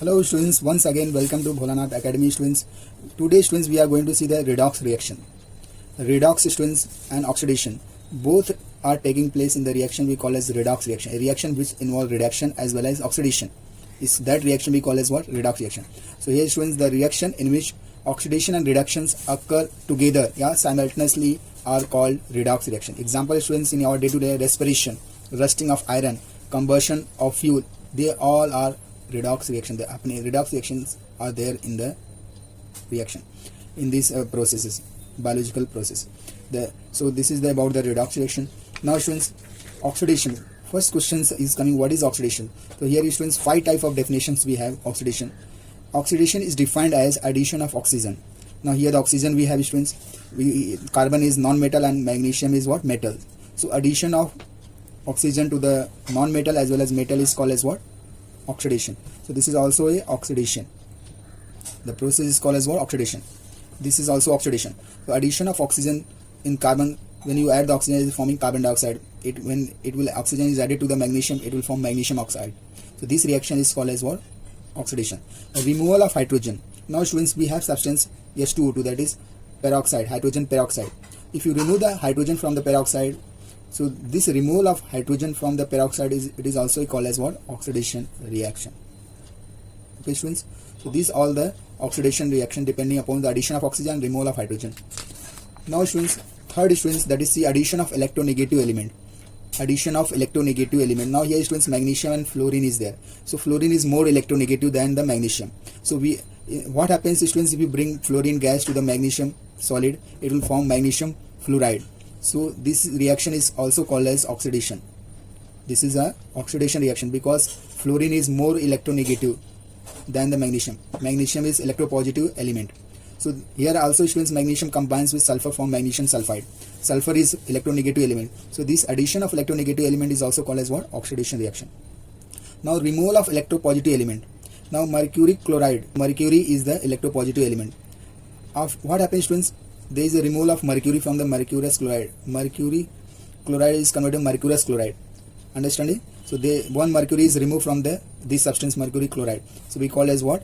Hello students, once again welcome to Bholanath Academy students. Today students we are going to see the redox reaction. Redox students and oxidation both are taking place in the reaction we call as redox reaction. A reaction which involves reduction as well as oxidation. Is that reaction we call as what? Redox reaction. So here students, the reaction in which oxidation and reductions occur together, simultaneously are called redox reaction. Example students, in our day-to-day respiration, rusting of iron, combustion of fuel, they all are redox reaction. The redox reactions are there in the reaction, in these processes, biological process. So this is about the redox reaction. Now students, oxidation. First question is coming, what is oxidation? So here students, 5 type of definitions we have oxidation. Oxidation is defined as addition of oxygen. Now here the oxygen we have students, carbon is non-metal and magnesium is what? Metal. So addition of oxygen to the non-metal as well as metal is called as what? Oxidation. So this is also a oxidation. The process is called as what? Oxidation. This is also oxidation. So addition of oxygen in carbon, when you add the oxygen, it is forming carbon dioxide. When oxygen is added to the magnesium, it will form magnesium oxide. So this reaction is called as what? Oxidation. Removal of hydrogen. Now students, we have substance H2O2, that is peroxide, hydrogen peroxide. If you remove the hydrogen from the peroxide, so this removal of hydrogen from the peroxide is also called as what? Oxidation reaction. Okay students, so these all the oxidation reaction depending upon the addition of oxygen and removal of hydrogen. Now students, third students, that is the addition of electronegative element. Addition of electronegative element. Now here students, magnesium and fluorine is there. So fluorine is more electronegative than the magnesium. So what happens students, if you bring fluorine gas to the magnesium solid, it will form magnesium fluoride. So this reaction is also called as oxidation. This is a oxidation reaction because fluorine is more electronegative than the magnesium. Magnesium is electropositive element. So here also students, magnesium combines with sulfur form magnesium sulfide. Sulfur is electronegative element. So this addition of electronegative element is also called as what? Oxidation reaction. Now removal of electropositive element. Now mercury chloride. Mercury is the electropositive element. What happens students? There is a removal of mercury from the mercurous chloride. Mercury chloride is converted to mercurous chloride. Understanding? So one mercury is removed from this substance, mercury chloride. So we call as what?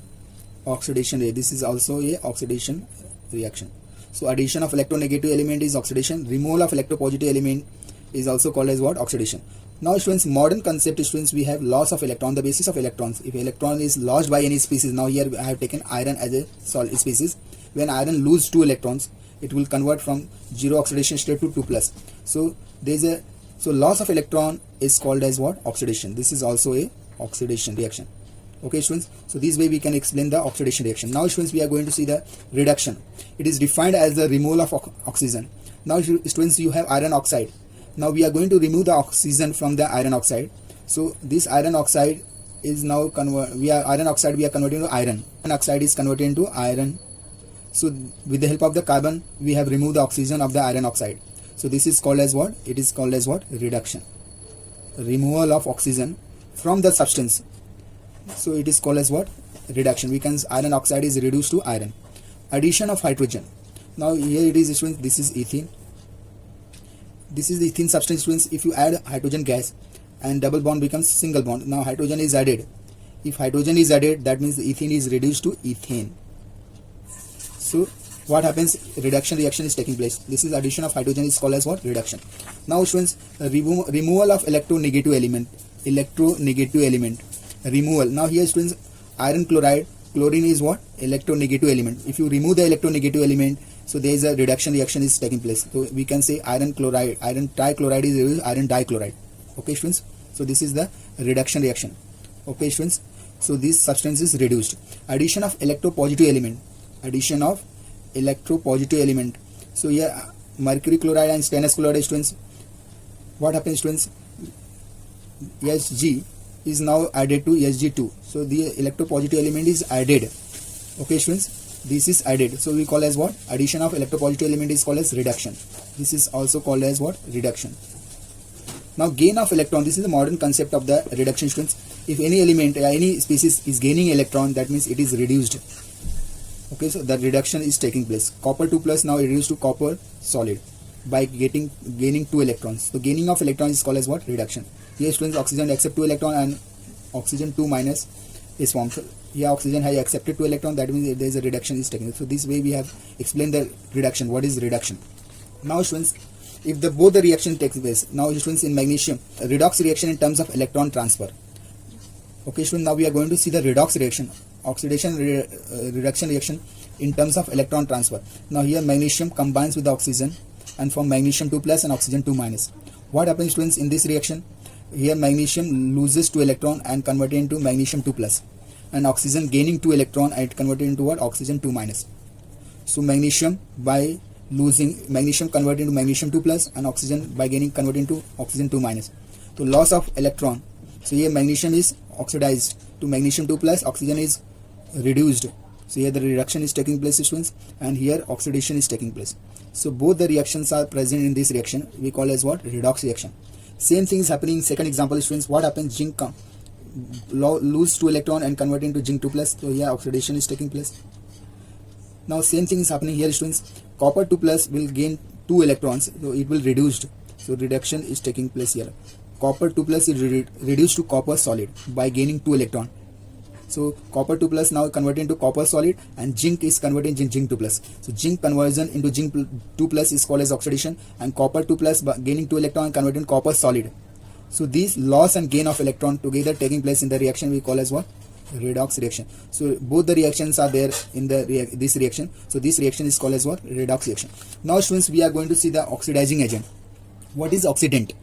Oxidation. This is also a oxidation reaction. So addition of electronegative element is oxidation. Removal of electropositive element is also called as what? Oxidation. Now students, modern concept students, we have loss of electron, the basis of electrons. If electron is lost by any species, now here I have taken iron as a solid species. When iron loses 2 electrons, it will convert from 0 oxidation state to 2+. So loss of electron is called as what? Oxidation. This is also a oxidation reaction. Okay students, so this way we can explain the oxidation reaction. Now students, we are going to see the reduction. It is defined as the removal of oxygen. Now students, you have iron oxide. Now we are going to remove the oxygen from the iron oxide. So this iron oxide is now iron oxide we are converting to iron. Iron oxide is converted into iron. So with the help of the carbon, we have removed the oxygen of the iron oxide. So this is called as what? It is called as what? Reduction. Removal of oxygen from the substance. So it is called as what? Reduction. Iron oxide is reduced to iron. Addition of hydrogen. Now here it is students, this is ethene. This is the ethene substance students. If you add hydrogen gas and double bond becomes single bond. Now hydrogen is added. If hydrogen is added, that means the ethene is reduced to ethane. So what happens? Reduction reaction is taking place. This is addition of hydrogen is called as what? Reduction. Now students, removal of electronegative element. Electronegative element. Removal. Now here students, iron chloride, chlorine is what? Electronegative element. If you remove the electronegative element, so there is a reduction reaction is taking place. So we can say iron chloride, iron trichloride is reduced, iron dichloride. Okay students, so this is the reduction reaction. Okay students, so this substance is reduced. Addition of electropositive element. Addition of electropositive element. So here mercury chloride and stannous chloride students, what happens students? Sg is now added to Sg2. So the electropositive element is added. Okay students, this is added. So we call as what? Addition of electropositive element is called as reduction. This is also called as what? Reduction. Now gain of electron. This is the modern concept of the reduction students. If any element, any species is gaining electron, that means it is reduced. Okay, so the reduction is taking place. Copper 2+ now reduced to copper solid by gaining 2 electrons. So gaining of electrons is called as what? Reduction. Here students, oxygen accept 2 electron and oxygen 2- is formed. So here oxygen has accepted 2 electron, that means there is a reduction is taken. So this way we have explained the reduction. What is reduction? Now students, if both the reaction takes place, now students in magnesium, redox reaction in terms of electron transfer. Okay students, now we are going to see the redox reaction, oxidation reduction reaction in terms of electron transfer. Now here magnesium combines with the oxygen and form magnesium 2 plus and oxygen 2 minus. What happens students in this reaction? Here magnesium loses 2 electron and converted into magnesium 2 plus, and oxygen gaining 2 electron and converted into what? Oxygen 2 minus. So magnesium by losing, magnesium converted into magnesium 2 plus, and oxygen by gaining converted into oxygen 2 minus. So loss of electron. So here magnesium is oxidized to magnesium 2 plus, oxygen is reduced. So here the reduction is taking place students, and here oxidation is taking place. So both the reactions are present in this reaction, we call as what? Redox reaction. Same thing is happening in second example students. What happens? Zinc lose 2 electron and convert into zinc 2 plus. So here oxidation is taking place. Now same thing is happening here students. Copper 2 plus will gain 2 electrons, so it will reduced. So reduction is taking place here. Copper 2 plus is reduced to copper solid by gaining 2 electron. So copper 2 plus now converted into copper solid, and zinc is converted into zinc 2 plus. So zinc conversion into zinc 2 plus is called as oxidation, and copper 2 plus gaining 2 electron and converted into copper solid. So these loss and gain of electron together taking place in the reaction we call as what? Redox reaction. So both the reactions are there in the this reaction. So this reaction is called as what? Redox reaction. Now students, we are going to see the oxidizing agent. What is oxidant?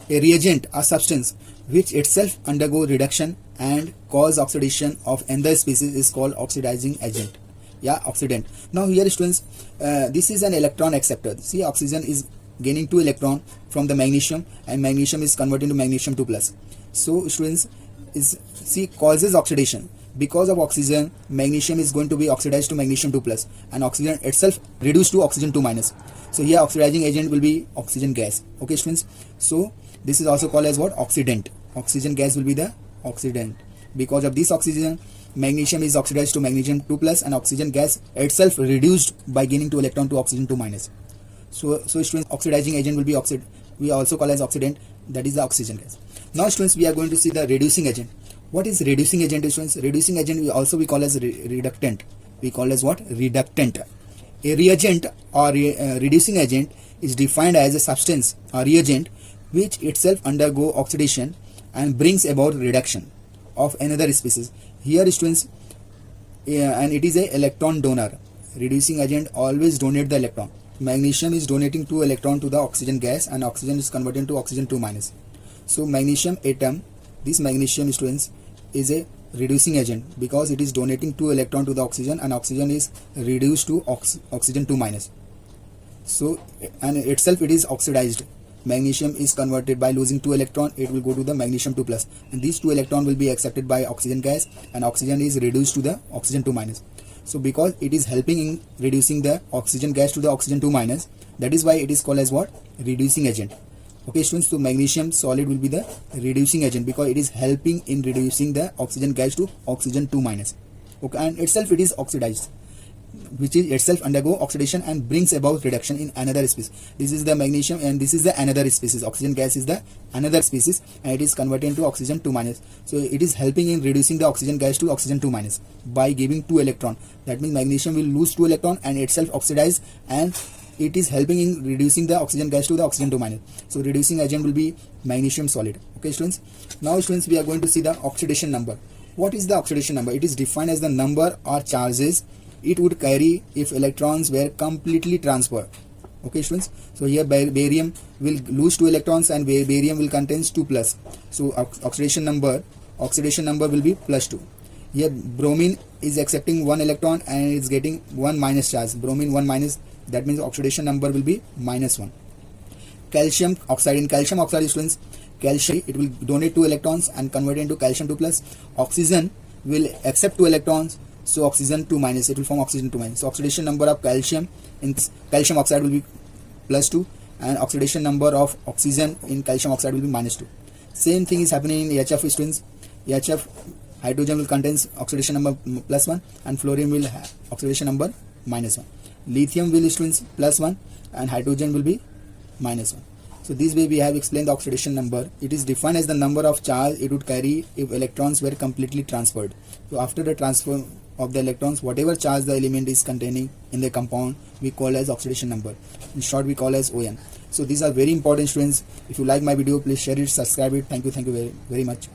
A reagent, a substance which itself undergo reduction and cause oxidation of another species is called oxidizing agent. Yeah, oxidant. Now here students, this is an electron acceptor. See, oxygen is gaining 2 electron from the magnesium, and magnesium is converted to magnesium 2 plus. So students, causes oxidation. Because of oxygen, magnesium is going to be oxidized to magnesium 2 plus, and oxygen itself reduced to oxygen 2 minus. So here oxidizing agent will be oxygen gas. Okay students, so this is also called as what? Oxidant. Oxygen gas will be the oxidant. Because of this oxygen, magnesium is oxidized to magnesium 2 plus, and oxygen gas itself reduced by gaining 2 electron to oxygen 2 minus. So students, oxidizing agent will be we also call as oxidant, that is the oxygen gas. Now students, we are going to see the reducing agent. What is reducing agent students? Reducing agent we call as reductant. We call as what? Reductant. A reagent or reducing agent is defined as a substance or reagent which itself undergo oxidation and brings about reduction of another species. Here students, and it is a electron donor. Reducing agent always donate the electron. Magnesium is donating 2 electron to the oxygen gas, and oxygen is converted to oxygen 2 minus. So magnesium atom, this magnesium students is a reducing agent because it is donating 2 electron to the oxygen, and oxygen is reduced to oxygen 2 minus. So and itself it is oxidized. Magnesium is converted by losing 2 electron, it will go to the magnesium 2 plus, and these 2 electron will be accepted by oxygen gas, and oxygen is reduced to the oxygen 2 minus. So because it is helping in reducing the oxygen gas to the oxygen 2 minus, that is why it is called as what? Reducing agent. Okay students, so magnesium solid will be the reducing agent because it is helping in reducing the oxygen gas to oxygen 2 minus. Okay, and itself it is oxidized, which is itself undergo oxidation and brings about reduction in another species. This is the magnesium and this is the another species. Oxygen gas is the another species, and it is converted into oxygen 2 minus. So it is helping in reducing the oxygen gas to oxygen 2 minus by giving 2 electron. That means magnesium will lose 2 electron and itself oxidize, and it is helping in reducing the oxygen gas to the oxygen 2 minus. So reducing agent will be magnesium solid. Okay students, now students, we are going to see the oxidation number. What is the oxidation number? It is defined as the number or charges it would carry if electrons were completely transferred. Okay students, so here barium will lose 2 electrons and barium will contain 2 plus. So oxidation number will be plus 2. Here bromine is accepting 1 electron and it's getting 1 minus charge. Bromine 1 minus, that means oxidation number will be minus 1. Calcium oxide, in calcium oxide students, calcium it will donate 2 electrons and convert into calcium 2 plus. Oxygen will accept 2 electrons, so oxygen 2 minus, it will form oxygen 2 minus. So oxidation number of calcium in calcium oxide will be plus 2, and oxidation number of oxygen in calcium oxide will be minus 2. Same thing is happening in HF students. HF, hydrogen will contain oxidation number plus 1, and fluorine will have oxidation number minus 1. Lithium will students plus 1, and hydrogen will be minus 1. So this way we have explained the oxidation number. It is defined as the number of charge it would carry if electrons were completely transferred. So after the transfer of the electrons, whatever charge the element is containing in the compound, we call as oxidation number. In short, we call as ON. So these are very important, students. If you like my video, please share it, subscribe it. Thank you very much.